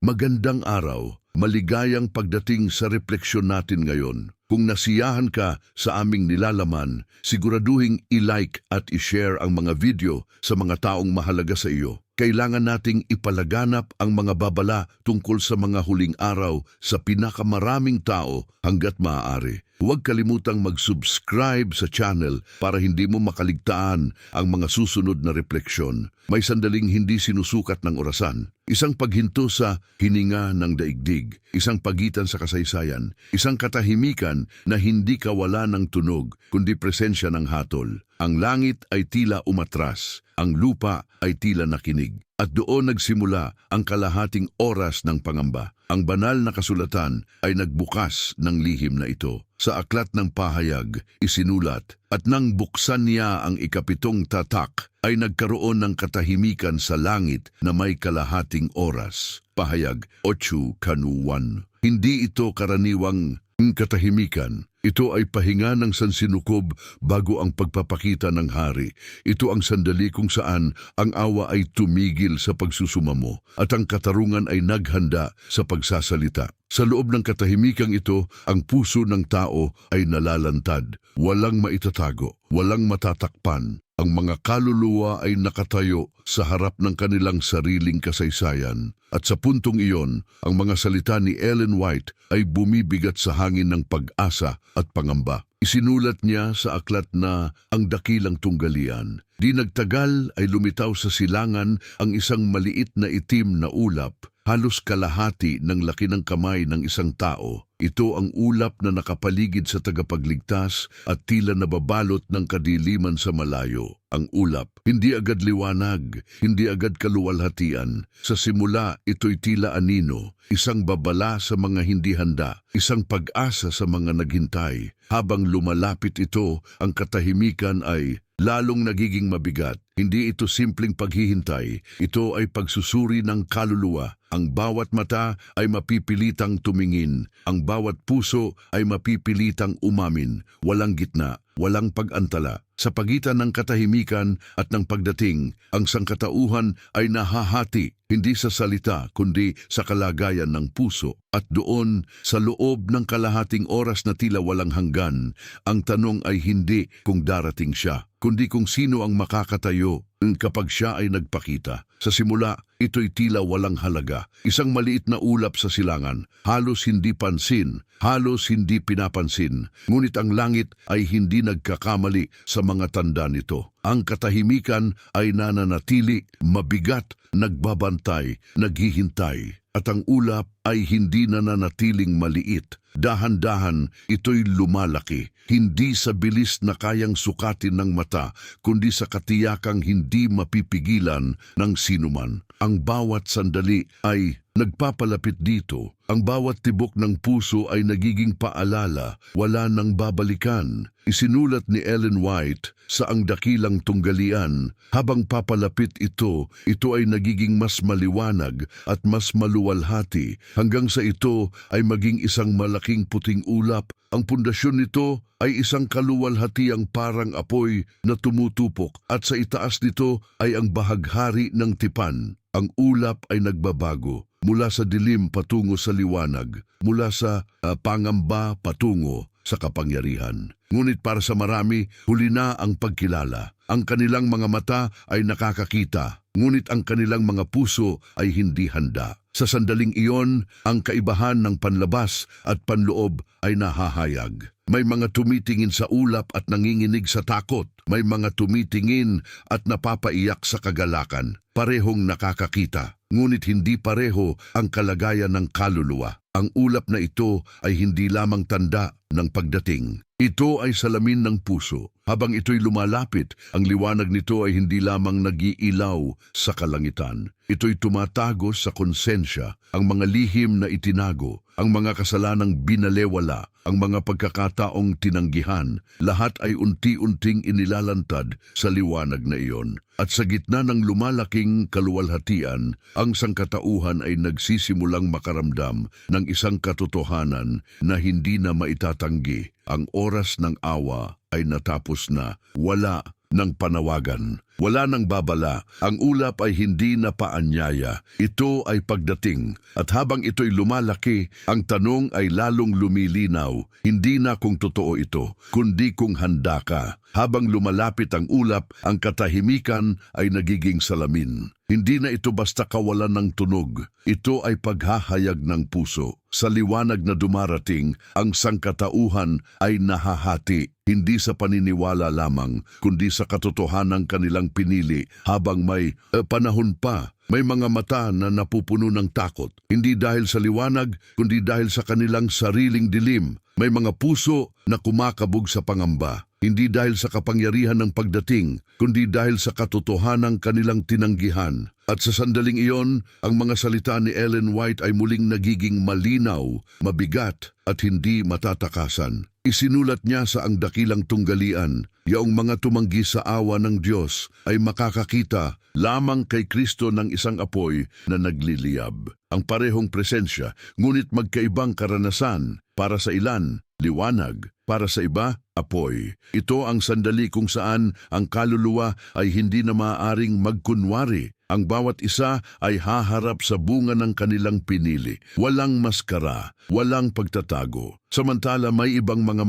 Magandang araw, maligayang pagdating sa refleksyon natin ngayon. Kung nasiyahan ka sa aming nilalaman, siguraduhin i-like at i-share ang mga video sa mga taong mahalaga sa iyo. Kailangan nating ipalaganap ang mga babala tungkol sa mga huling araw sa pinakamaraming tao hanggat maaari. Huwag kalimutang mag-subscribe sa channel para hindi mo makaligtaan ang mga susunod na refleksyon. May sandaling hindi sinusukat ng orasan. Isang paghinto sa hininga ng daigdig, isang pagitan sa kasaysayan, isang katahimikan na hindi kawala ng tunog, kundi presensya ng hatol. Ang langit ay tila umatras, ang lupa ay tila nakinig. At doon nagsimula ang kalahating oras ng pangamba. Ang banal na kasulatan ay nagbukas ng lihim na ito. Sa aklat ng pahayag, isinulat, at nang buksan niya ang ikapitong tatak, ay nagkaroon ng katahimikan sa langit na may kalahating oras. Pahayag 8:1. Hindi ito karaniwang katahimikan. Ito ay pahinga ng sansinukob bago ang pagpapakita ng hari. Ito ang sandali kung saan ang awa ay tumigil sa pagsusumamo at ang katarungan ay naghanda sa pagsasalita. Sa loob ng katahimikang ito, ang puso ng tao ay nalalantad. Walang maitatago, walang matatakpan. Ang mga kaluluwa ay nakatayo sa harap ng kanilang sariling kasaysayan. At sa puntong iyon, ang mga salita ni Ellen White ay bumibigat sa hangin ng pag-asa at pangamba. Isinulat niya sa aklat na Ang Dakilang Tunggalian. Di nagtagal ay lumitaw sa silangan ang isang maliit na itim na ulap, halos kalahati ng laki ng kamay ng isang tao. Ito ang ulap na nakapaligid sa tagapagligtas at tila nababalot ng kadiliman sa malayo. Ang ulap, hindi agad liwanag, hindi agad kaluwalhatian. Sa simula, ito'y tila anino, isang babala sa mga hindi handa, isang pag-asa sa mga naghintay. Habang lumalapit ito, ang katahimikan ay lalong nagiging mabigat. Hindi ito simpleng paghihintay, ito ay pagsusuri ng kaluluwa. Ang bawat mata ay mapipilitang tumingin, ang bawat puso ay mapipilitang umamin, walang gitna, walang pag-antala. Sa pagitan ng katahimikan at ng pagdating, ang sangkatauhan ay nahahati, hindi sa salita kundi sa kalagayan ng puso. At doon, sa loob ng kalahating oras na tila walang hanggan, ang tanong ay hindi kung darating siya, kundi kung sino ang makakatayo kapag siya ay nagpakita. Sa simula, ito'y tila walang halaga. Isang maliit na ulap sa silangan, halos hindi pansin, halos hindi pinapansin. Ngunit ang langit ay hindi nagkakamali sa mga tanda nito. Ang katahimikan ay nananatili, mabigat, nagbabantay, naghihintay. At ang ulap ay hindi nananatiling maliit. Dahan-dahan, ito'y lumalaki. Hindi sa bilis na kayang sukatin ng mata, kundi sa katiyakang hindi mapipigilan ng sinuman. Ang bawat sandali ay nagpapalapit dito. Ang bawat tibok ng puso ay nagiging paalala, wala nang babalikan. Isinulat ni Ellen White sa Ang Dakilang Tunggalian, habang papalapit ito ay nagiging mas maliwanag at mas maluwalhati, hanggang sa ito ay maging isang malaking puting ulap. Ang pundasyon nito ay isang kaluwalhatiang parang apoy na tumutupok at sa itaas nito ay ang bahaghari ng tipan. Ang ulap ay nagbabago mula sa dilim patungo sa liwanag, mula sa pangamba patungo sa kapangyarihan. Ngunit para sa marami, huli na ang pagkilala. Ang kanilang mga mata ay nakakakita, ngunit ang kanilang mga puso ay hindi handa. Sa sandaling iyon, ang kaibahan ng panlabas at panloob ay nahahayag. May mga tumitingin sa ulap at nanginginig sa takot. May mga tumitingin at napapaiyak sa kagalakan. Parehong nakakakita, ngunit hindi pareho ang kalagayan ng kaluluwa. Ang ulap na ito ay hindi lamang tanda ng pagdating. Ito ay salamin ng puso. Habang ito'y lumalapit, ang liwanag nito ay hindi lamang nag-iilaw sa kalangitan. Ito'y tumatagos sa konsensya, ang mga lihim na itinago, ang mga kasalanang binalewala, ang mga pagkakataong tinanggihan. Lahat ay unti-unting inilalantad sa liwanag na iyon. At sa gitna ng lumalaking kaluwalhatian, ang sangkatauhan ay nagsisimulang makaramdam ng isang katotohanan na hindi na maitatanggi. Ang oras ng awa ay natapos na, wala ng panawagan. Wala nang babala. Ang ulap ay hindi na paanyaya. Ito ay pagdating. At habang ito'y lumalaki, ang tanong ay lalong lumilinaw. Hindi na kung totoo ito, kundi kung handa ka. Habang lumalapit ang ulap, ang katahimikan ay nagiging salamin. Hindi na ito basta kawalan ng tunog. Ito ay paghahayag ng puso. Sa liwanag na dumarating, ang sangkatauhan ay nahahati. Hindi sa paniniwala lamang, kundi sa katotohanang kanilang pinili habang may panahon pa. May mga mata na napupuno ng takot. Hindi dahil sa liwanag, kundi dahil sa kanilang sariling dilim. May mga puso na kumakabog sa pangamba. Hindi dahil sa kapangyarihan ng pagdating, kundi dahil sa katotohanang kanilang tinanggihan. At sa sandaling iyon, ang mga salita ni Ellen White ay muling nagiging malinaw, mabigat at hindi matatakasan. Isinulat niya sa ang dakilang tunggalian, yaong mga tumanggi sa awa ng Diyos ay makakakita lamang kay Kristo ng isang apoy na nagliliyab. Ang parehong presensya, ngunit magkaibang karanasan. Para sa ilan, liwanag. Para sa iba, apoy. Ito ang sandali kung saan ang kaluluwa ay hindi na maaaring magkunwari. Ang bawat isa ay haharap sa bunga ng kanilang pinili. Walang maskara, walang pagtatago. Samantala may ibang mga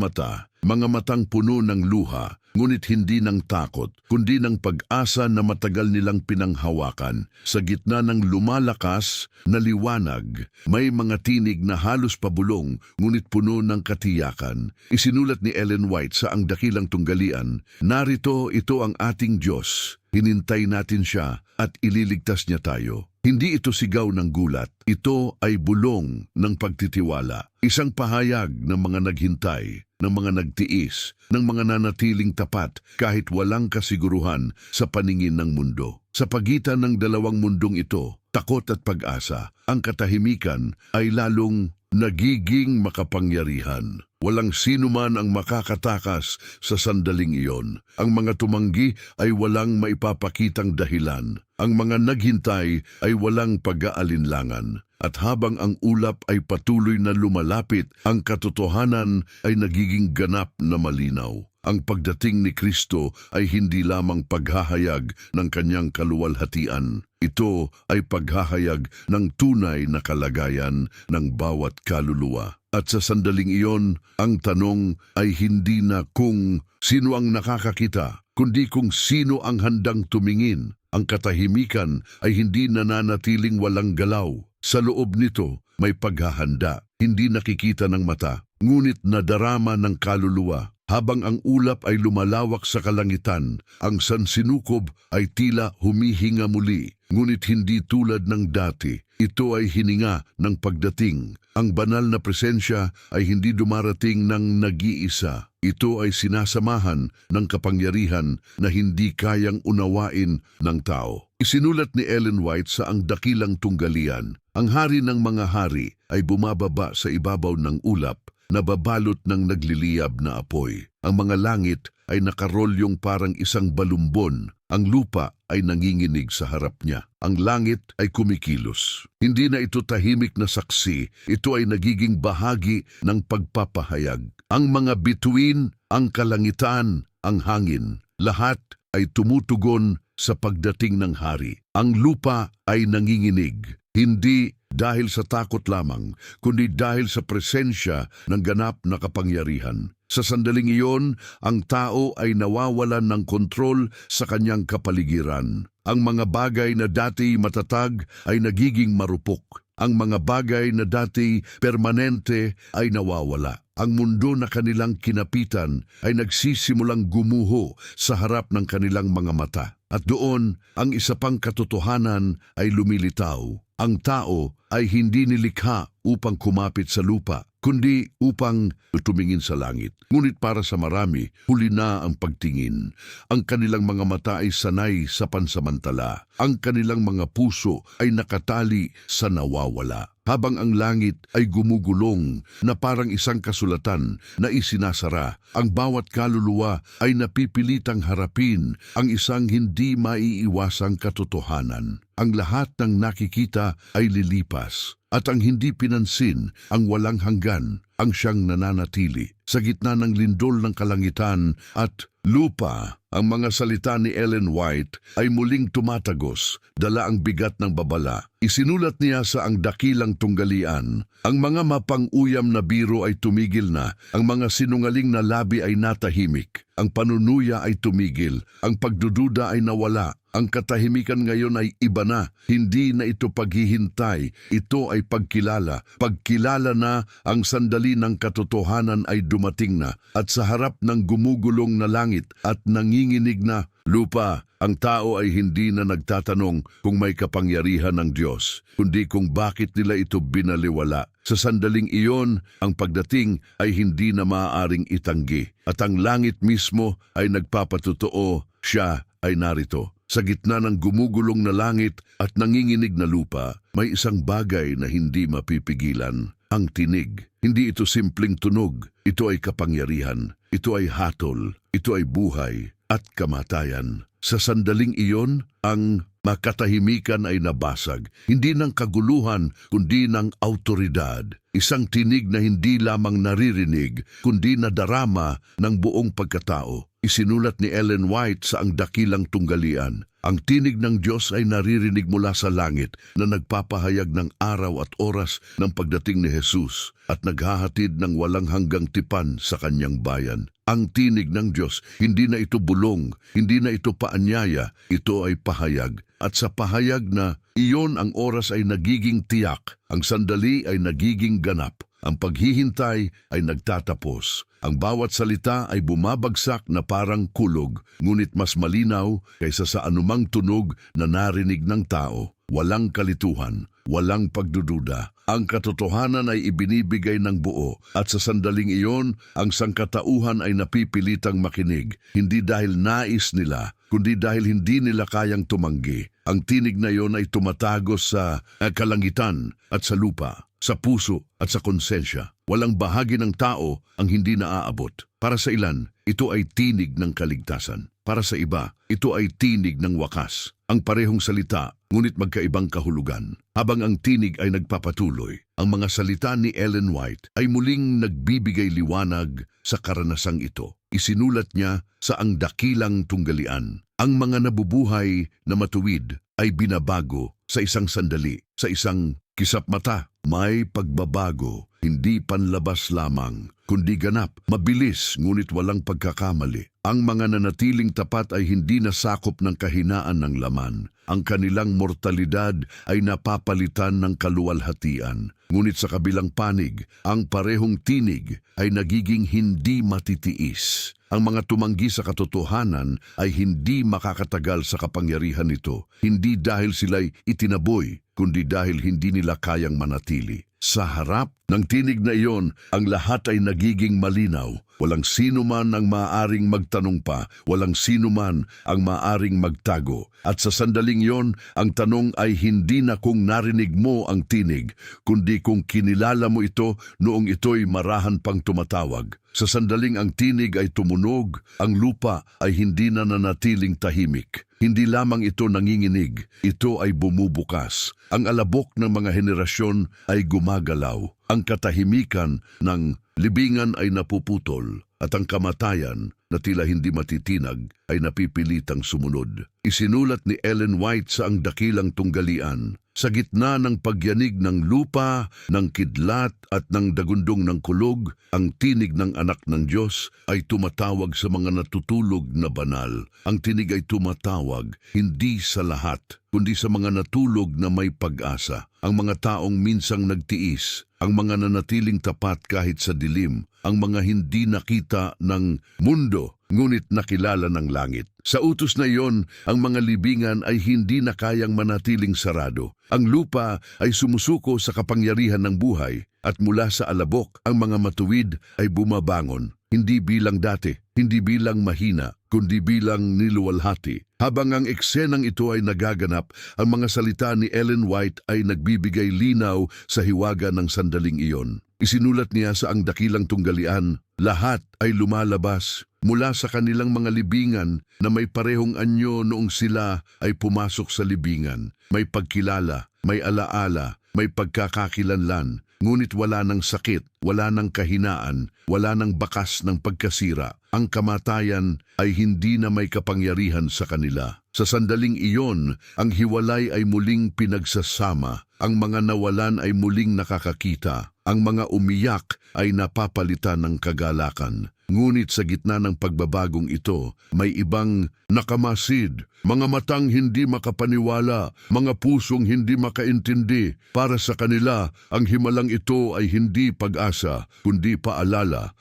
matang puno ng luha, ngunit hindi ng takot, kundi ng pag-asa na matagal nilang pinanghawakan. Sa gitna ng lumalakas na liwanag, may mga tinig na halos pabulong, ngunit puno ng katiyakan. Isinulat ni Ellen White sa ang dakilang tunggalian, narito ito ang ating Diyos. Hinintay natin siya at ililigtas niya tayo. Hindi ito sigaw ng gulat, ito ay bulong ng pagtitiwala. Isang pahayag ng mga naghintay, ng mga nagtiis, ng mga nanatiling tapat kahit walang kasiguruhan sa paningin ng mundo. Sa pagitan ng dalawang mundong ito, takot at pag-asa, ang katahimikan ay lalong nagiging makapangyarihan. Walang sino man ang makakatakas sa sandaling iyon. Ang mga tumanggi ay walang maipapakitang dahilan. Ang mga naghintay ay walang pag-aalinlangan. At habang ang ulap ay patuloy na lumalapit, ang katotohanan ay nagiging ganap na malinaw. Ang pagdating ni Kristo ay hindi lamang paghahayag ng kanyang kaluwalhatian. Ito ay paghahayag ng tunay na kalagayan ng bawat kaluluwa. At sa sandaling iyon, ang tanong ay hindi na kung sino ang nakakakita, kundi kung sino ang handang tumingin. Ang katahimikan ay hindi nananatiling walang galaw. Sa loob nito, may paghahanda, hindi nakikita ng mata, ngunit nadarama ng kaluluwa. Habang ang ulap ay lumalawak sa kalangitan, ang sansinukob ay tila humihinga muli, ngunit hindi tulad ng dati. Ito ay hininga ng pagdating. Ang banal na presensya ay hindi dumarating ng nag-iisa. Ito ay sinasamahan ng kapangyarihan na hindi kayang unawain ng tao. Isinulat ni Ellen White sa ang dakilang tunggalian, ang hari ng mga hari ay bumababa sa ibabaw ng ulap, nababalot ng nagliliyab na apoy. Ang mga langit ay nakarolyong parang isang balumbon. Ang lupa ay nanginginig sa harap niya. Ang langit ay kumikilos. Hindi na ito tahimik na saksi. Ito ay nagiging bahagi ng pagpapahayag. Ang mga bituin, ang kalangitan, ang hangin, lahat ay tumutugon sa pagdating ng hari. Ang lupa ay nanginginig. Hindi dahil sa takot lamang, kundi dahil sa presensya ng ganap na kapangyarihan. Sa sandaling iyon, ang tao ay nawawalan ng kontrol sa kanyang kapaligiran. Ang mga bagay na dati matatag ay nagiging marupok. Ang mga bagay na dati permanente ay nawawala. Ang mundo na kanilang kinapitan ay nagsisimulang gumuho sa harap ng kanilang mga mata. At doon, ang isa pang katotohanan ay lumilitaw. Ang tao ay hindi nilikha upang kumapit sa lupa, kundi upang tumingin sa langit. Ngunit para sa marami, huli na ang pagtingin. Ang kanilang mga mata ay sanay sa pansamantala. Ang kanilang mga puso ay nakatali sa nawawala. Habang ang langit ay gumugulong na parang isang kasulatan na isinasara, ang bawat kaluluwa ay napipilitang harapin ang isang hindi maiiwasang katotohanan. Ang lahat ng nakikita ay lilipas, at ang hindi pinansin, ang walang hanggan, ang siyang nananatili. Sa gitna ng lindol ng kalangitan at lupa, ang mga salita ni Ellen White ay muling tumatagos, dala ang bigat ng babala. Isinulat niya sa Ang Dakilang Tunggalian, ang mga mapang-uyam na biro ay tumigil na, ang mga sinungaling na labi ay natahimik, ang panunuya ay tumigil, ang pagdududa ay nawala. Ang katahimikan ngayon ay iba na, hindi na ito paghihintay, ito ay pagkilala. Pagkilala na, ang sandali ng katotohanan ay dumating na, at sa harap ng gumugulong na langit at nanginginig na lupa, ang tao ay hindi na nagtatanong kung may kapangyarihan ng Diyos, kundi kung bakit nila ito binaliwala. Sa sandaling iyon, ang pagdating ay hindi na maaaring itanggi, at ang langit mismo ay nagpapatotoo, siya ay narito. Sa gitna ng gumugulong na langit at nanginginig na lupa, may isang bagay na hindi mapipigilan, ang tinig. Hindi ito simpleng tunog, ito ay kapangyarihan, ito ay hatol, ito ay buhay at kamatayan. Sa sandaling iyon, ang makatahimikan ay nabasag, hindi ng kaguluhan, kundi ng autoridad. Isang tinig na hindi lamang naririnig, kundi nadarama ng buong pagkatao. Isinulat ni Ellen White sa Ang Dakilang Tunggalian, ang tinig ng Diyos ay naririnig mula sa langit na nagpapahayag ng araw at oras ng pagdating ni Jesus at naghahatid ng walang hanggang tipan sa kanyang bayan. Ang tinig ng Diyos, hindi na ito bulong, hindi na ito paanyaya, ito ay pahayag. At sa pahayag na iyon ang oras ay nagiging tiyak, ang sandali ay nagiging ganap. Ang paghihintay ay nagtatapos. Ang bawat salita ay bumabagsak na parang kulog, ngunit mas malinaw kaysa sa anumang tunog na narinig ng tao. Walang kalituhan, walang pagdududa. Ang katotohanan ay ibinibigay ng buo at sa sandaling iyon, ang sangkatauhan ay napipilitang makinig, hindi dahil nais nila, kundi dahil hindi nila kayang tumanggi. Ang tinig na iyon ay tumatagos sa kalangitan at sa lupa, sa puso at sa konsensya. Walang bahagi ng tao ang hindi naaabot. Para sa ilan, ito ay tinig ng kaligtasan. Para sa iba, ito ay tinig ng wakas. Ang parehong salita, ngunit magkaibang kahulugan. Habang ang tinig ay nagpapatuloy, ang mga salita ni Ellen White ay muling nagbibigay liwanag sa karanasang ito. Isinulat niya sa Ang Dakilang Tunggalian, ang mga nabubuhay na matuwid ay binabago sa isang sandali, sa isang kisap mata. May pagbabago, hindi panlabas lamang, kundi ganap, mabilis ngunit walang pagkakamali. Ang mga nanatiling tapat ay hindi nasakop ng kahinaan ng laman. Ang kanilang mortalidad ay napapalitan ng kaluwalhatian. Ngunit sa kabilang panig, ang parehong tinig ay nagiging hindi matitiis. Ang mga tumanggi sa katotohanan ay hindi makakatagal sa kapangyarihan nito, hindi dahil sila'y itinaboy, kundi dahil hindi nila kayang manatili. Sa harap ng tinig na iyon, ang lahat ay nagiging malinaw. Walang sino man ang maaaring magtanong pa, walang sino man ang maaaring magtago. At sa sandaling iyon, ang tanong ay hindi na kung narinig mo ang tinig, kundi kung kinilala mo ito noong ito'y marahan pang tumatawag. Sa sandaling ang tinig ay tumunog, ang lupa ay hindi na nanatiling tahimik. Hindi lamang ito nanginginig, ito ay bumubukas. Ang alabok ng mga henerasyon ay gumagalaw. Ang katahimikan ng libingan ay napuputol at ang kamatayan na tila hindi matitinag ay napipilitang sumunod. Isinulat ni Ellen White sa Ang Dakilang Tunggalian, sa gitna ng pagyanig ng lupa, ng kidlat at ng dagundong ng kulog, ang tinig ng anak ng Diyos ay tumatawag sa mga natutulog na banal. Ang tinig ay tumatawag hindi sa lahat, kundi sa mga natulog na may pag-asa. Ang mga taong minsang nagtiis, ang mga nanatiling tapat kahit sa dilim, ang mga hindi nakita ng mundo, ngunit nakilala ng langit. Sa utos na iyon, ang mga libingan ay hindi na kayang manatiling sarado. Ang lupa ay sumusuko sa kapangyarihan ng buhay, at mula sa alabok, ang mga matuwid ay bumabangon. Hindi bilang dati, hindi bilang mahina, kundi bilang niluwalhati. Habang ang eksenang ito ay nagaganap, ang mga salita ni Ellen White ay nagbibigay linaw sa hiwaga ng sandaling iyon. Isinulat niya sa Ang Dakilang Tunggalian, lahat ay lumalabas mula sa kanilang mga libingan na may parehong anyo noong sila ay pumasok sa libingan. May pagkilala, may alaala, may pagkakakilanlan, ngunit wala ng sakit, wala ng kahinaan, wala nang bakas ng pagkasira. Ang kamatayan ay hindi na may kapangyarihan sa kanila. Sa sandaling iyon, ang hiwalay ay muling pinagsasama. Ang mga nawalan ay muling nakakakita. Ang mga umiyak ay napapalitan ng kagalakan. Ngunit sa gitna ng pagbabagong ito, may ibang nakamasid, mga matang hindi makapaniwala, mga pusong hindi makaintindi. Para sa kanila, ang himalang ito ay hindi pag-asa, kundi paalala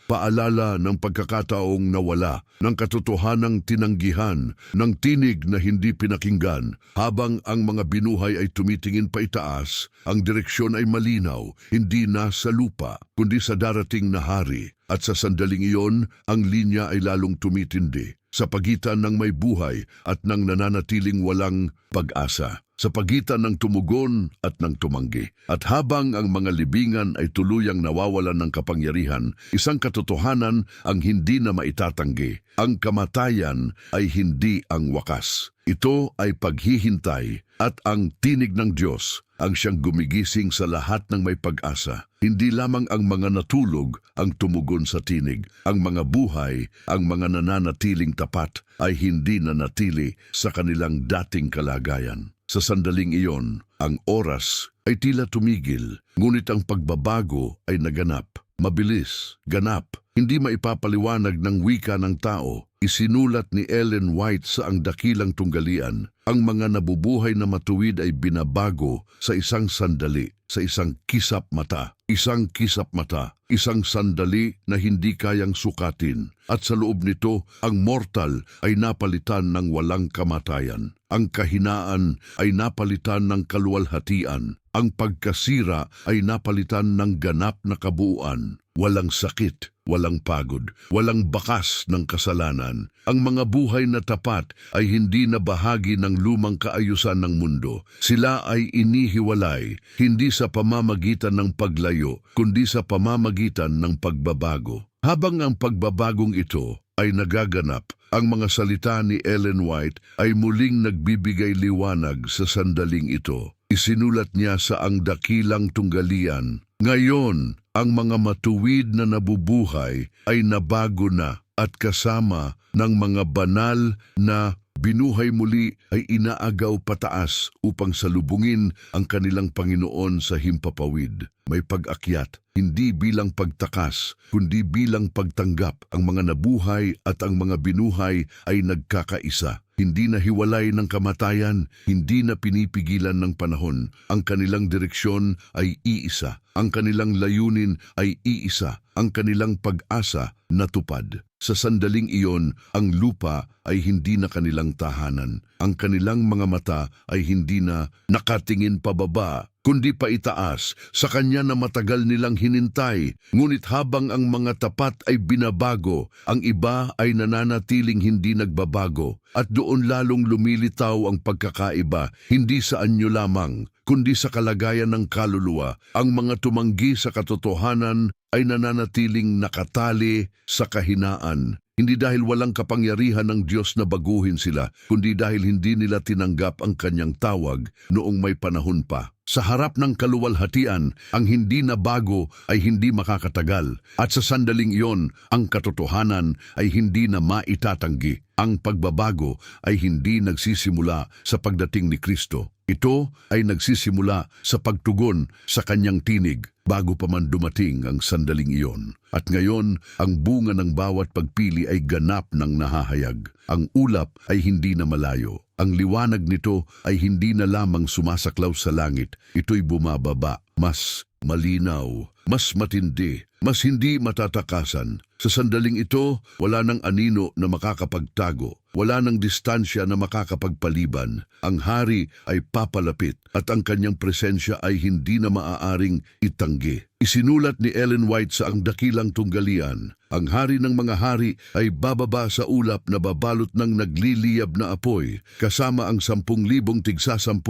ng pagkakataong nawala, ng katotohanang tinanggihan, ng tinig na hindi pinakinggan. Habang ang mga binuhay ay tumitingin pa itaas, ang direksyon ay malinaw, hindi na sa lupa, kundi sa darating na hari. At sa sandaling iyon, ang linya ay lalong tumitindi sa pagitan ng may buhay at ng nananatiling walang pag-asa, sa pagitan ng tumugon at ng tumanggi. At habang ang mga libingan ay tuluyang nawawalan ng kapangyarihan, isang katotohanan ang hindi na maitatanggi. Ang kamatayan ay hindi ang wakas. Ito ay paghihintay at ang tinig ng Diyos ang siyang gumigising sa lahat ng may pag-asa. Hindi lamang ang mga natulog ang tumugon sa tinig. Ang mga buhay, ang mga nananatiling tapat ay hindi nanatili sa kanilang dating kalagayan. Sa sandaling iyon, ang oras ay tila tumigil, ngunit ang pagbabago ay naganap. Mabilis, ganap, hindi maipapaliwanag ng wika ng tao. Isinulat ni Ellen White sa Ang Dakilang Tunggalian, ang mga nabubuhay na matuwid ay binabago sa isang sandali, sa isang kisap mata. Isang kisap mata, isang sandali na hindi kayang sukatin. At sa loob nito, ang mortal ay napalitan ng walang kamatayan. Ang kahinaan ay napalitan ng kaluwalhatian. Ang pagkasira ay napalitan ng ganap na kabuuan. Walang sakit, walang pagod, walang bakas ng kasalanan. Ang mga buhay na tapat ay hindi na bahagi ng lumang kaayusan ng mundo. Sila ay inihiwalay, hindi sa pamamagitan ng paglayo, kundi sa pamamagitan ng pagbabago. Habang ang pagbabagong ito ay nagaganap, ang mga salita ni Ellen White ay muling nagbibigay liwanag sa sandaling ito. Isinulat niya sa Ang Dakilang Tunggalian, "Ngayon, ang mga matuwid na nabubuhay ay nabago na at kasama ng mga banal na binuhay muli ay inaagaw pataas upang salubungin ang kanilang Panginoon sa himpapawid." May pag-akyat, hindi bilang pagtakas, kundi bilang pagtanggap. Ang mga nabuhay at ang mga binuhay ay nagkakaisa. Hindi na hiwalay ng kamatayan, hindi na pinipigilan ng panahon. Ang kanilang direksyon ay iisa. Ang kanilang layunin ay iisa. Ang kanilang pag-asa natupad. Sa sandaling iyon, ang lupa ay hindi na kanilang tahanan. Ang kanilang mga mata ay hindi na nakatingin pababa, kundi pa itaas sa kanya na matagal nilang hinintay. Ngunit habang ang mga tapat ay binabago, ang iba ay nananatiling hindi nagbabago. At doon lalong lumilitaw ang pagkakaiba, hindi sa anyo lamang, kundi sa kalagayan ng kaluluwa. Ang mga tumanggi sa katotohanan ay nananatiling nakatali sa kahinaan. Hindi dahil walang kapangyarihan ng Diyos na baguhin sila, kundi dahil hindi nila tinanggap ang kanyang tawag noong may panahon pa. Sa harap ng kaluwalhatian, ang hindi na bago ay hindi makakatagal. At sa sandaling iyon, ang katotohanan ay hindi na maitatanggi. Ang pagbabago ay hindi nagsisimula sa pagdating ni Kristo. Ito ay nagsisimula sa pagtugon sa kanyang tinig bago pa man dumating ang sandaling iyon. At ngayon, ang bunga ng bawat pagpili ay ganap ng nahahayag. Ang ulap ay hindi na malayo. Ang liwanag nito ay hindi na lamang sumasaklaw sa langit. Ito'y bumababa, mas malinaw, mas matindi, mas hindi matatakasan. Sa sandaling ito, wala nang anino na makakapagtago. Wala nang distansya na makakapagpaliban. Ang hari ay papalapit at ang kanyang presensya ay hindi na maaaring itanggi. Isinulat ni Ellen White sa Ang Dakilang Tunggalian, ang hari ng mga hari ay bababa sa ulap na babalot ng nagliliyab na apoy, kasama ang 10,000 tigsa 10,000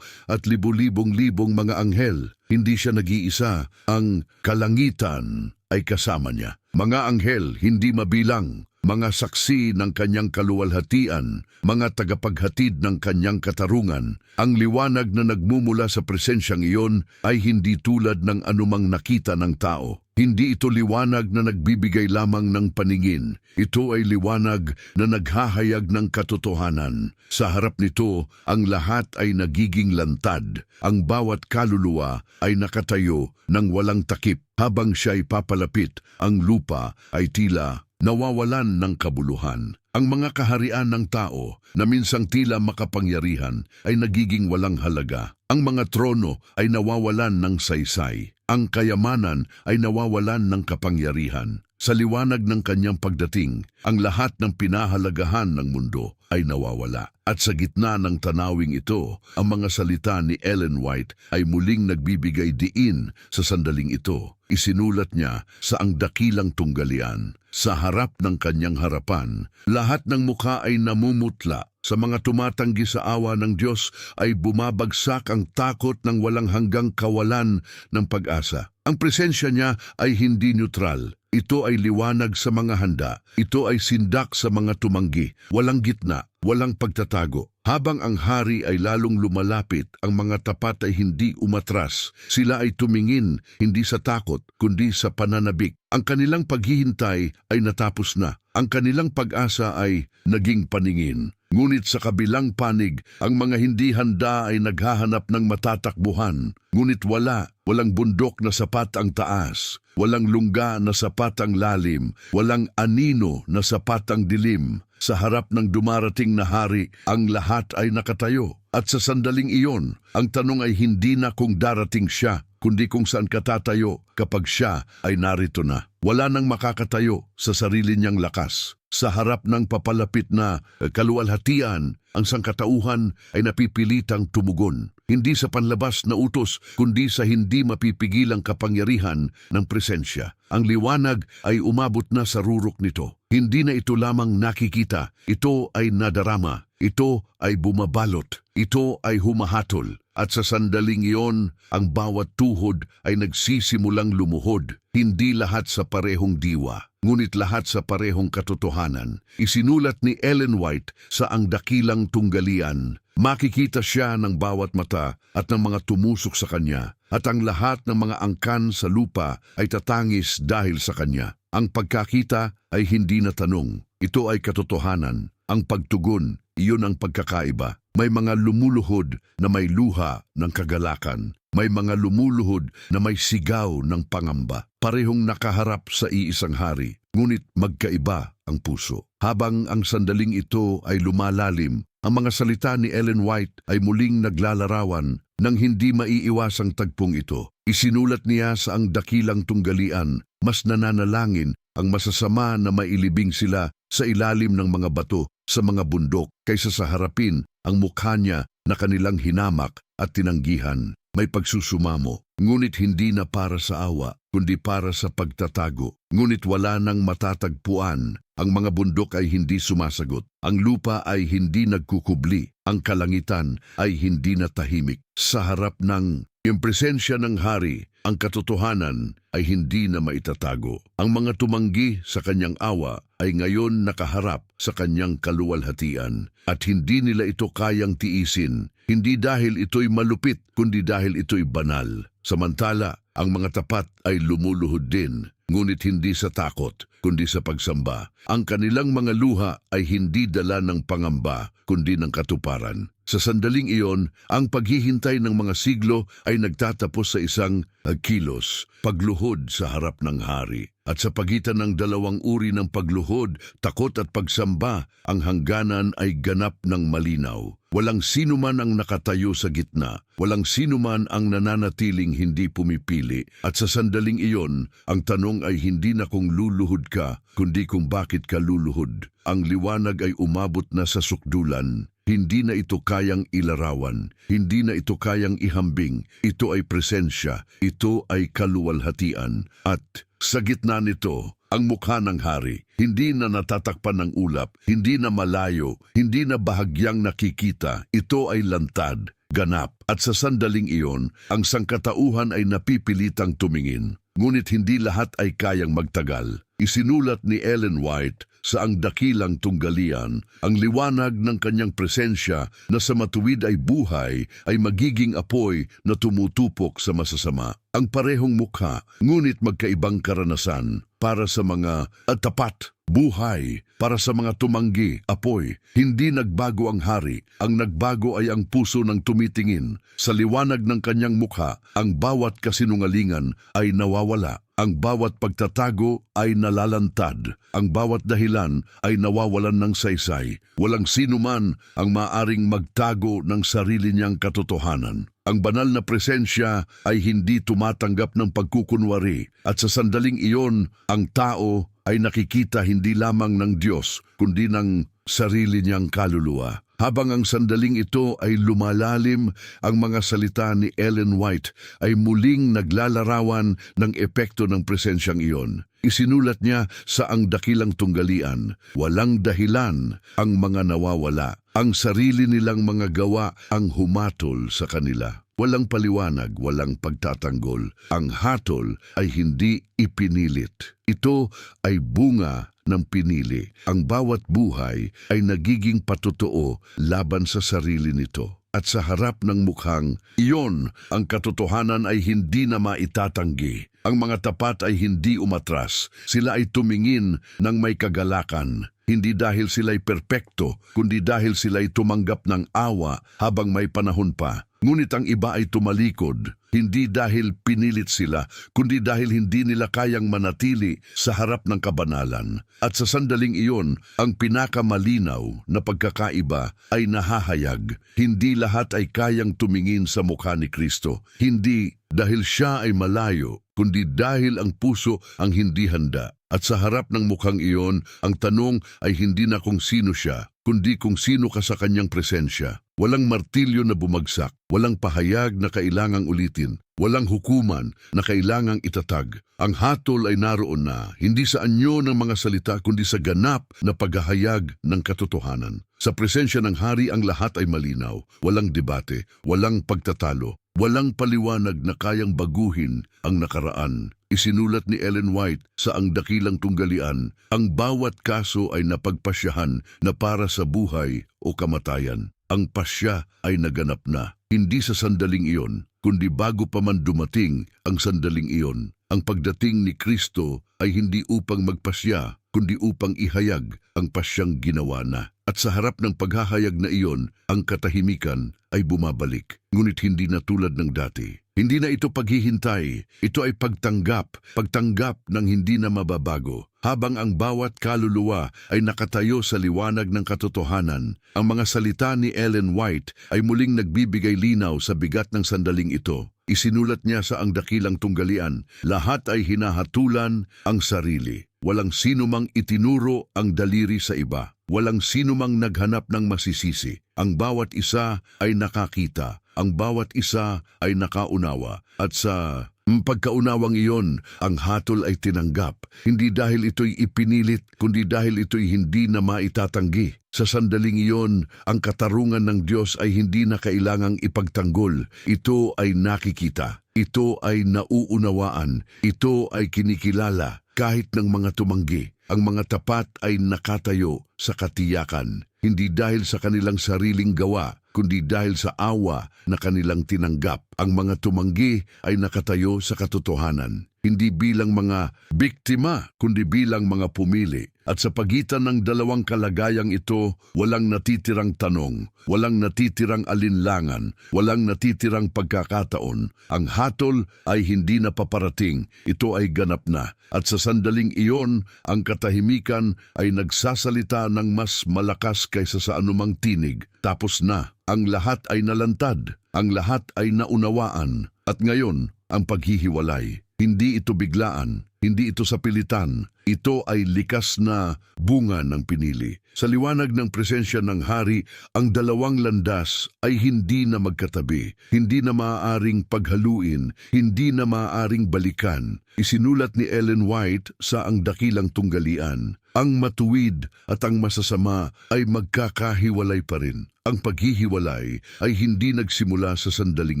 at libu-libong mga anghel. Hindi siya nag-iisa, ang kalangitan ay kasama niya. Mga anghel hindi mabilang, mga saksi ng kanyang kaluwalhatian, mga tagapaghatid ng kanyang katarungan. Ang liwanag na nagmumula sa presensyang iyon ay hindi tulad ng anumang nakita ng tao. Hindi ito liwanag na nagbibigay lamang ng paningin. Ito ay liwanag na naghahayag ng katotohanan. Sa harap nito, ang lahat ay nagiging lantad. Ang bawat kaluluwa ay nakatayo ng walang takip. Habang siya ay papalapit, ang lupa ay tila nawawalan ng kabuluhan. Ang mga kaharian ng tao na minsang tila makapangyarihan ay nagiging walang halaga. Ang mga trono ay nawawalan ng saysay. Ang kayamanan ay nawawalan ng kapangyarihan. Sa liwanag ng kanyang pagdating, ang lahat ng pinahalagahan ng mundo ay nawawala. At sa gitna ng tanawing ito, ang mga salita ni Ellen White ay muling nagbibigay diin sa sandaling ito. Isinulat niya sa ang dakilang tunggalian. Sa harap ng kanyang harapan, lahat ng mukha ay namumutla. Sa mga tumatanggi sa awa ng Diyos ay bumabagsak ang takot ng walang hanggang kawalan ng pag-asa. Ang presensya niya ay hindi neutral. Ito ay liwanag sa mga handa. Ito ay sindak sa mga tumanggi. Walang gitna, walang pagtatago. Habang ang hari ay lalong lumalapit, ang mga tapat ay hindi umatras. Sila ay tumingin, hindi sa takot, kundi sa pananabik. Ang kanilang paghihintay ay natapos na. Ang kanilang pag-asa ay naging paningin. Ngunit sa kabilang panig, ang mga hindi handa ay naghahanap ng matatakbuhan. Ngunit walang bundok na sapat ang taas. Walang lungga na sapat ang lalim. Walang anino na sapat ang dilim. Sa harap ng dumarating na hari, ang lahat ay nakatayo. At sa sandaling iyon, ang tanong ay hindi na kung darating siya, kundi kung saan ka tatayo kapag siya ay narito na. Wala nang makakatayo sa sarili niyang lakas. Sa harap ng papalapit na kaluwalhatian, ang sangkatauhan ay napipilitang tumugon. Hindi sa panlabas na utos, kundi sa hindi mapipigilang kapangyarihan ng presensya. Ang liwanag ay umabot na sa rurok nito. Hindi na ito lamang nakikita, ito ay nadarama, ito ay bumabalot, ito ay humahatol. At sa sandaling iyon, ang bawat tuhod ay nagsisimulang lumuhod, hindi lahat sa parehong diwa, ngunit lahat sa parehong katotohanan. Isinulat ni Ellen White sa ang dakilang tunggalian. Makikita siya ng bawat mata at ng mga tumusok sa kanya, at ang lahat ng mga angkan sa lupa ay tatangis dahil sa kanya. Ang pagkakita ay hindi na tanong, ito ay katotohanan. Ang pagtugon, iyon ang pagkakaiba. May mga lumuluhod na may luha ng kagalakan. May mga lumuluhod na may sigaw ng pangamba. Parehong nakaharap sa iisang hari, ngunit magkaiba ang puso. Habang ang sandaling ito ay lumalalim, ang mga salita ni Ellen White ay muling naglalarawan ng hindi maiiwasang tagpong ito. Isinulat niya sa ang dakilang tunggalian, mas nananalangin ang masasama na mailibing sila sa ilalim ng mga bato sa mga bundok kaysa sa harapin ang mukha niya na kanilang hinamak at tinanggihan. May pagsusumamo, ngunit hindi na para sa awa, kundi para sa pagtatago. Ngunit wala nang matatagpuan. Ang mga bundok ay hindi sumasagot. Ang lupa ay hindi nagkukubli. Ang kalangitan ay hindi na tahimik. Sa harap ng presensya ng hari, ang katotohanan ay hindi na maitatago. Ang mga tumanggi sa kanyang awa ay ngayon nakaharap sa kanyang kaluwalhatian at hindi nila ito kayang tiisin, hindi dahil ito'y malupit, kundi dahil ito'y banal. Samantala, ang mga tapat ay lumuluhod din, ngunit hindi sa takot, kundi sa pagsamba. Ang kanilang mga luha ay hindi dala ng pangamba, kundi ng katuparan. Sa sandaling iyon, ang paghihintay ng mga siglo ay nagtatapos sa isang kilos, pagluhod sa harap ng hari. At sa pagitan ng dalawang uri ng pagluhod, takot at pagsamba, ang hangganan ay ganap ng malinaw. Walang sinuman ang nakatayo sa gitna, walang sinuman ang nananatiling hindi pumipili. At sa sandaling iyon, ang tanong ay hindi na kung luluhod ka, kundi kung bakit ka luluhod. Ang liwanag ay umabot na sa sukdulan. Hindi na ito kayang ilarawan, hindi na ito kayang ihambing. Ito ay presensya, ito ay kaluwalhatian. At sa gitna nito, ang mukha ng hari, hindi na natatakpan ng ulap, hindi na malayo, hindi na bahagyang nakikita. Ito ay lantad, ganap. At sa sandaling iyon, ang sangkatauhan ay napipilitang tumingin. Ngunit hindi lahat ay kayang magtagal. Isinulat ni Ellen White sa ang dakilang tunggalian, ang liwanag ng kanyang presensya na sa matuwid ay buhay ay magiging apoy na tumutupok sa masasama. Ang parehong mukha, ngunit magkaibang karanasan para sa mga tapat, buhay, para sa mga tumanggi, apoy. Hindi nagbago ang hari, ang nagbago ay ang puso ng tumitingin. Sa liwanag ng kanyang mukha, ang bawat kasinungalingan ay nawawala. Ang bawat pagtatago ay nalalantad. Ang bawat dahilan ay nawawalan ng saysay. Walang sino man ang maaring magtago ng sarili niyang katotohanan. Ang banal na presensya ay hindi tumatanggap ng pagkukunwari at sa sandaling iyon, ang tao ay nakikita hindi lamang ng Diyos kundi ng sarili niyang kaluluwa. Habang ang sandaling ito ay lumalalim, ang mga salita ni Ellen White ay muling naglalarawan ng epekto ng presensyang iyon. Isinulat niya sa ang dakilang tunggalian, walang dahilan ang mga nawawala. Ang sarili nilang mga gawa ang humatol sa kanila. Walang paliwanag, walang pagtatanggol. Ang hatol ay hindi ipinilit. Ito ay bunga ng pinili. Ang bawat buhay ay nagiging patotoo laban sa sarili nito. At sa harap ng mukhang iyon, ang katotohanan ay hindi na maitatanggi. Ang mga tapat ay hindi umatras. Sila ay tumingin ng may kagalakan. Hindi dahil sila'y perpekto, kundi dahil sila'y tumanggap ng awa habang may panahon pa. Ngunit ang iba ay tumalikod, hindi dahil pinilit sila, kundi dahil hindi nila kayang manatili sa harap ng kabanalan. At sa sandaling iyon, ang pinakamalinaw na pagkakaiba ay nahahayag. Hindi lahat ay kayang tumingin sa mukha ni Kristo. Hindi dahil siya ay malayo, kundi dahil ang puso ang hindi handa. At sa harap ng mukhang iyon, ang tanong ay hindi na kung sino siya, kundi kung sino ka sa kanyang presensya. Walang martilyo na bumagsak, walang pahayag na kailangang ulitin, walang hukuman na kailangang itatag. Ang hatol ay naroon na, hindi sa anyo ng mga salita kundi sa ganap na paghahayag ng katotohanan. Sa presensya ng hari ang lahat ay malinaw, walang debate, walang pagtatalo, walang paliwanag na kayang baguhin ang nakaraan. Isinulat ni Ellen White sa ang dakilang tunggalian, ang bawat kaso ay napagpasyahan na para sa buhay o kamatayan. Ang pasya ay naganap na, hindi sa sandaling iyon, kundi bago pa man dumating ang sandaling iyon. Ang pagdating ni Kristo ay hindi upang magpasya, kundi upang ihayag ang pasyang ginawa na. At sa harap ng paghahayag na iyon, ang katahimikan ay bumabalik, ngunit hindi na tulad ng dati. Hindi na ito paghihintay, ito ay pagtanggap ng hindi na mababago. Habang ang bawat kaluluwa ay nakatayo sa liwanag ng katotohanan, ang mga salita ni Ellen White ay muling nagbibigay linaw sa bigat ng sandaling ito. Isinulat niya sa ang dakilang tunggalian, lahat ay hinahatulan ang sarili. Walang sino mang itinuro ang daliri sa iba. Walang sino mang naghanap ng masisisi. Ang bawat isa ay nakakita. Ang bawat isa ay nakaunawa. At sa pagkaunawang iyon, ang hatol ay tinanggap. Hindi dahil ito'y ipinilit, kundi dahil ito'y hindi na maitatanggi. Sa sandaling iyon, ang katarungan ng Diyos ay hindi na kailangang ipagtanggol. Ito ay nakikita. Ito ay nauunawaan. Ito ay kinikilala kahit ng mga tumanggi. Ang mga tapat ay nakatayo sa katiyakan, hindi dahil sa kanilang sariling gawa, kundi dahil sa awa na kanilang tinanggap. Ang mga tumanggi ay nakatayo sa katotohanan, hindi bilang mga biktima, kundi bilang mga pumili. At sa pagitan ng dalawang kalagayang ito, walang natitirang tanong, walang natitirang alinlangan, walang natitirang pagkakataon. Ang hatol ay hindi na paparating, ito ay ganap na. At sa sandaling iyon, ang katahimikan ay nagsasalita ng mas malakas kaysa sa anumang tinig. Tapos na, ang lahat ay nalantad, ang lahat ay naunawaan. At ngayon, ang paghihiwalay. Hindi ito biglaan, hindi ito sa pilitan. Ito ay likas na bunga ng pinili. Sa liwanag ng presensya ng hari, ang dalawang landas ay hindi na magkatabi, hindi na maaaring paghaluin, hindi na maaaring balikan. Isinulat ni Ellen White sa ang dakilang tunggalian, ang matuwid at ang masasama ay magkakahiwalay pa rin. Ang paghihiwalay ay hindi nagsimula sa sandaling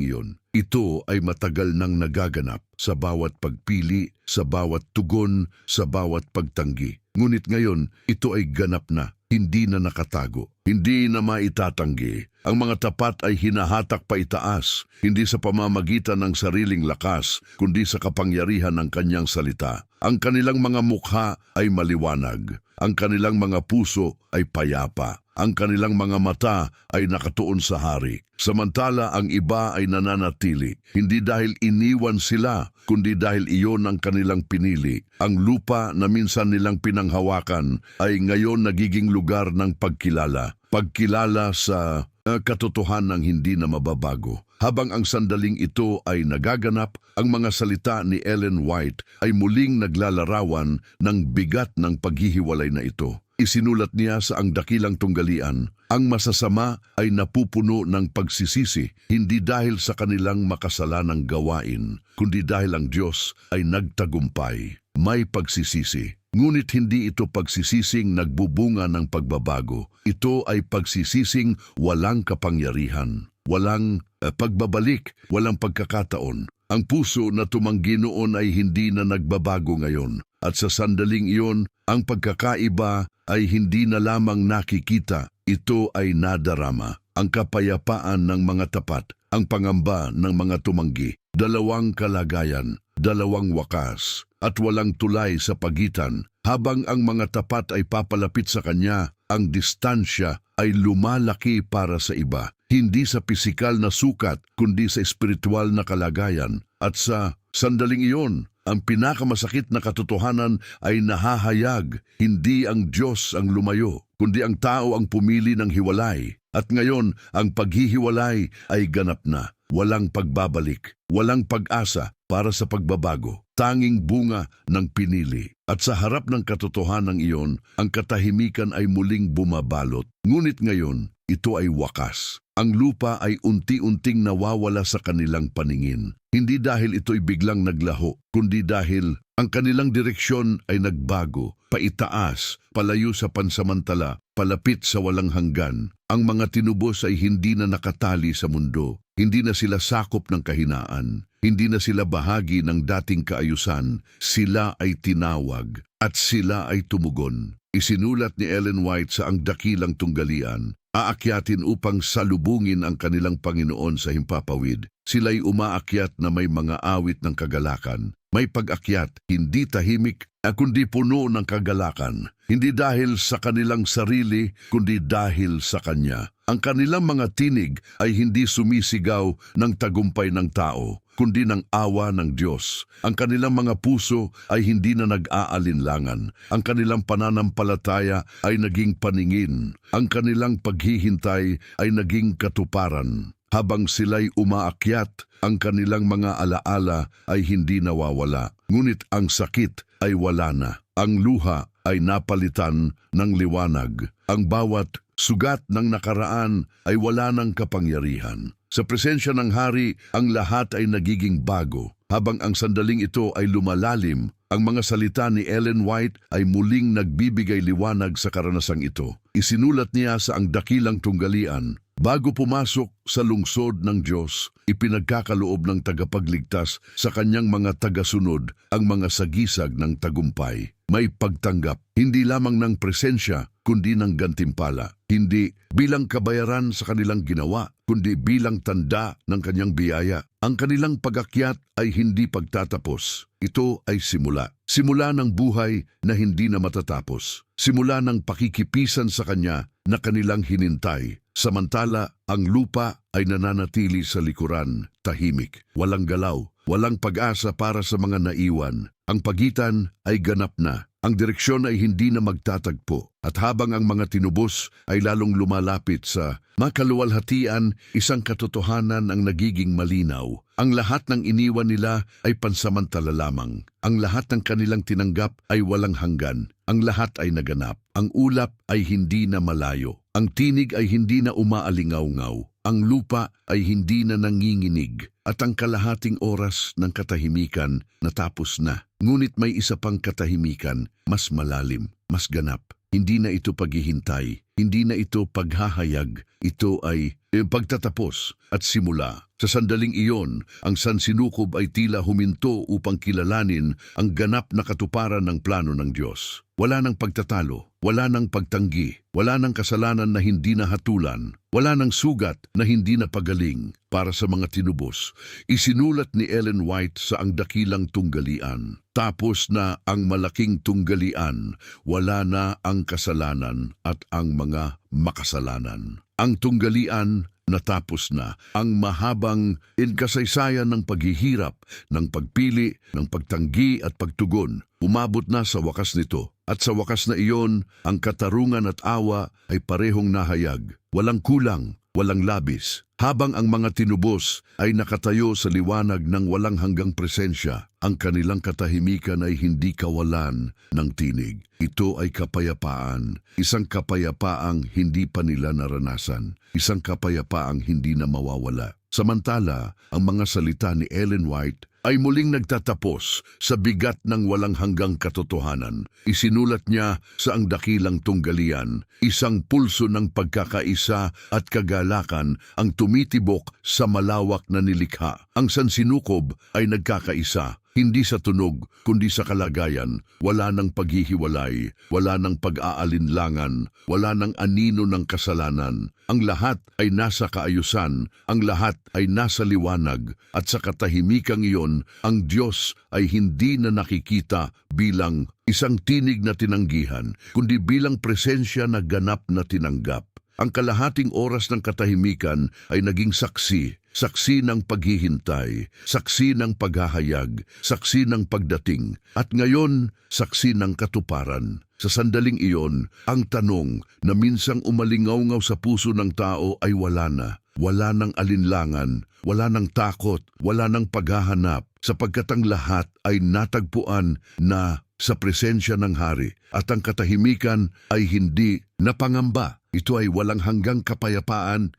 iyon. Ito ay matagal nang nagaganap sa bawat pagpili, sa bawat tugon, sa bawat pagtanggi. Ngunit ngayon, ito ay ganap na, hindi na nakatago, hindi na maitatanggi. Ang mga tapat ay hinahatak pa itaas, hindi sa pamamagitan ng sariling lakas, kundi sa kapangyarihan ng kanyang salita. Ang kanilang mga mukha ay maliwanag, ang kanilang mga puso ay payapa, ang kanilang mga mata ay nakatuon sa hari. Samantala ang iba ay nananatili, hindi dahil iniwan sila, kundi dahil iyon ang kanilang pinili. Ang lupa na minsan nilang pinanghawakan ay ngayon nagiging lugar ng pagkilala. Pagkilala sa katotohanan ng hindi na mababago. Habang ang sandaling ito ay nagaganap, ang mga salita ni Ellen White ay muling naglalarawan ng bigat ng paghihiwalay na ito. Isinulat niya sa Ang Dakilang Tunggalian, ang masasama ay napupuno ng pagsisisi, hindi dahil sa kanilang makasalanang gawain, kundi dahil ang Diyos ay nagtagumpay. May pagsisisi. Ngunit hindi ito pagsisising nagbubunga ng pagbabago. Ito ay pagsisising walang kapangyarihan, walang pagbabalik, walang pagkakataon. Ang puso na tumanggi noon ay hindi na nagbabago ngayon. At sa sandaling iyon, ang pagkakaiba ay hindi na lamang nakikita, ito ay nadarama. Ang kapayapaan ng mga tapat, ang pangamba ng mga tumanggi, dalawang kalagayan, dalawang wakas, at walang tulay sa pagitan. Habang ang mga tapat ay papalapit sa kanya, ang distansya ay lumalaki para sa iba. Hindi sa pisikal na sukat, kundi sa espiritual na kalagayan. At sa sandaling iyon, ang pinakamasakit na katotohanan ay nahahayag. Hindi ang Diyos ang lumayo, kundi ang tao ang pumili ng hiwalay. At ngayon, ang paghihiwalay ay ganap na. Walang pagbabalik, walang pag-asa para sa pagbabago. Tanging bunga ng pinili. At sa harap ng katotohanan iyon, ang katahimikan ay muling bumabalot. Ngunit ngayon, ito ay wakas. Ang lupa ay unti-unting nawawala sa kanilang paningin. Hindi dahil ito'y biglang naglaho, kundi dahil ang kanilang direksyon ay nagbago, paitaas, palayo sa pansamantala, palapit sa walang hanggan. Ang mga tinubos ay hindi na nakatali sa mundo. Hindi na sila sakop ng kahinaan. Hindi na sila bahagi ng dating kaayusan. Sila ay tinawag at sila ay tumugon. Isinulat ni Ellen White sa Ang Dakilang Tunggalian, aakyatin upang salubungin ang kanilang Panginoon sa himpapawid. Sila'y umaakyat na may mga awit ng kagalakan. May pag-akyat, hindi tahimik, kundi puno ng kagalakan. Hindi dahil sa kanilang sarili, kundi dahil sa Kanya. Ang kanilang mga tinig ay hindi sumisigaw ng tagumpay ng tao, kundi ng awa ng Diyos. Ang kanilang mga puso ay hindi na nag-aalinlangan. Ang kanilang pananampalataya ay naging paningin. Ang kanilang paghihintay ay naging katuparan. Habang sila'y umaakyat, ang kanilang mga alaala ay hindi nawawala. Ngunit ang sakit ay wala na. Ang luha ay napalitan ng liwanag. Ang bawat sugat ng nakaraan ay wala ng kapangyarihan. Sa presensya ng Hari, ang lahat ay nagiging bago. Habang ang sandaling ito ay lumalalim, ang mga salita ni Ellen White ay muling nagbibigay liwanag sa karanasang ito. Isinulat niya sa Ang Dakilang Tunggalian, bago pumasok sa lungsod ng Diyos, ipinagkakaloob ng tagapagligtas sa kanyang mga tagasunod ang mga sagisag ng tagumpay. May pagtanggap, hindi lamang ng presensya, kundi ng gantimpala. Hindi bilang kabayaran sa kanilang ginawa, kundi bilang tanda ng kanyang biyaya. Ang kanilang pag-akyat ay hindi pagtatapos. Ito ay simula. Simula ng buhay na hindi na matatapos. Simula ng pakikipisan sa Kanya na kanilang hinintay. Samantala, ang lupa ay nananatili sa likuran, tahimik, walang galaw, walang pag-asa para sa mga naiwan. Ang pagitan ay ganap na. Ang direksyon ay hindi na magtatagpo. At habang ang mga tinubos ay lalong lumalapit sa makaluwalhatian, isang katotohanan ang nagiging malinaw. Ang lahat ng iniwan nila ay pansamantala lamang. Ang lahat ng kanilang tinanggap ay walang hanggan. Ang lahat ay naganap. Ang ulap ay hindi na malayo. Ang tinig ay hindi na umaalingaw-ngaw. Ang lupa ay hindi na nanginginig. At ang kalahating oras ng katahimikan natapos na. Ngunit may isa pang katahimikan, mas malalim, mas ganap. Hindi na ito paghihintay, Hindi na ito paghahayag, ito ay pagtatapos at simula. Sa sandaling iyon, ang sansinukob ay tila huminto upang kilalanin ang ganap na katuparan ng plano ng Diyos. Wala nang pagtatalo, wala nang pagtanggi, wala nang kasalanan na hindi nahatulan, wala nang sugat na hindi napagaling para sa mga tinubos. Isinulat ni Ellen White sa Ang Dakilang Tunggalian. Tapos na ang malaking tunggalian, wala na ang kasalanan at ang mga makasalanan. Ang tunggalian natapos na, ang mahabang kasaysayan ng paghihirap, ng pagpili, ng pagtanggi at pagtugon. Umabot na sa wakas nito. At sa wakas na iyon, ang katarungan at awa ay parehong nahayag. Walang kulang, walang labis. Habang ang mga tinubos ay nakatayo sa liwanag ng walang hanggang presensya, ang kanilang katahimikan ay hindi kawalan ng tinig. Ito ay kapayapaan, isang kapayapaang hindi pa nila naranasan, isang kapayapaang hindi na mawawala. Samantala, ang mga salita ni Ellen White ay muling nagtatapos sa bigat ng walang hanggang katotohanan. Isinulat niya sa Ang Dakilang Tunggalian, isang pulso ng pagkakaisa at kagalakan ang tumitibok sa malawak na nilikha. Ang sansinukob ay nagkakaisa, hindi sa tunog, kundi sa kalagayan. Wala nang paghihiwalay, wala nang pag-aalinlangan, wala nang anino ng kasalanan. Ang lahat ay nasa kaayusan, ang lahat ay nasa liwanag, at sa katahimikang iyon, ang Diyos ay hindi na nakikita bilang isang tinig na tinanggihan, kundi bilang presensya na ganap na tinanggap. Ang kalahating oras ng katahimikan ay naging saksi, saksi ng paghihintay, saksi ng paghahayag, saksi ng pagdating, at ngayon, saksi ng katuparan. Sa sandaling iyon, ang tanong na minsang umalingaw-ngaw sa puso ng tao ay wala na. Wala ng alinlangan, wala ng takot, wala ng paghahanap, sapagkat ang lahat ay natagpuan na sa presensya ng Hari, at ang katahimikan ay hindi napangamba. Ito ay walang hanggang kapayapaan,